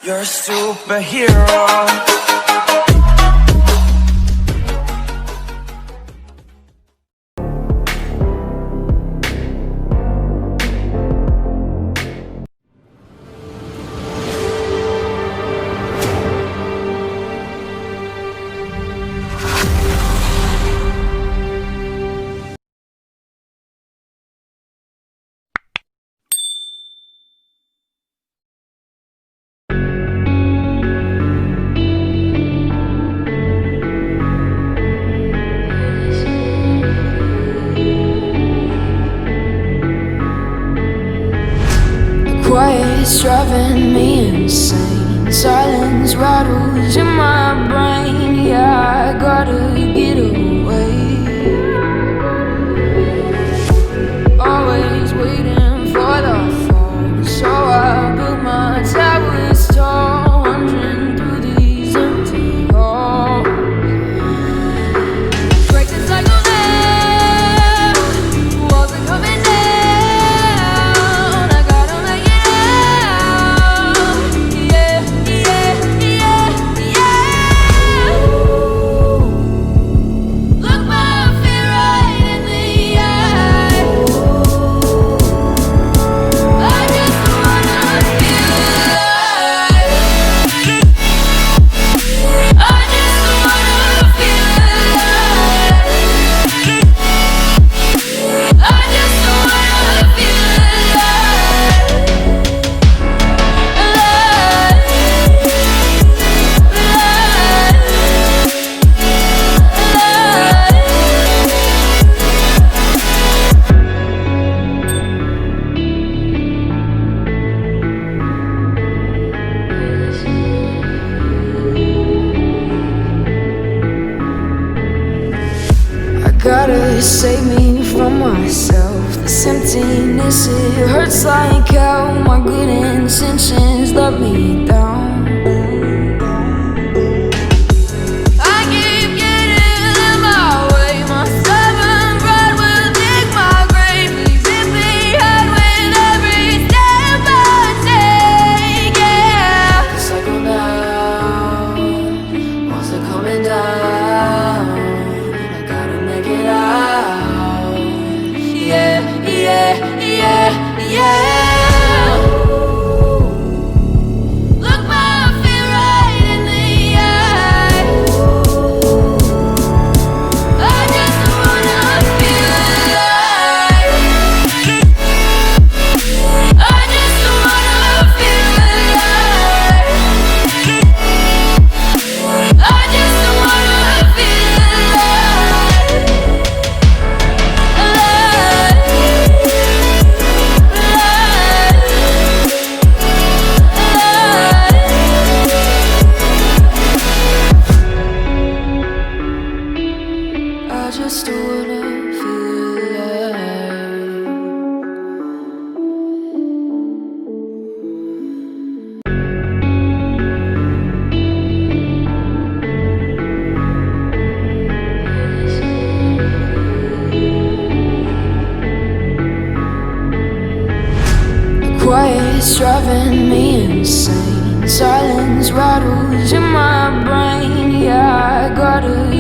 You're a superhero. Quiet's driving me insane. Silence rattles in my brain. Yeah, I gotta get away. Always waiting for the fall, so I built my towers tall, wandering through these empty halls. Break the cycle now, walls are coming down. Gotta save me from myself. This emptiness, it hurts like hell. My good intentions let me down. I keep getting in my way. My stubborn pride will dig my grave. Leave it behind with every step I take. Yeah, the cycle now, walls are coming down. Yeah. Look my fear right in the eye. I just wanna feel alive. I just wanna feel alive. I just wanna feel alive. I just wanna feel alive. Quiet's driving me insane. Silence rattles in my brain. Yeah, I gotta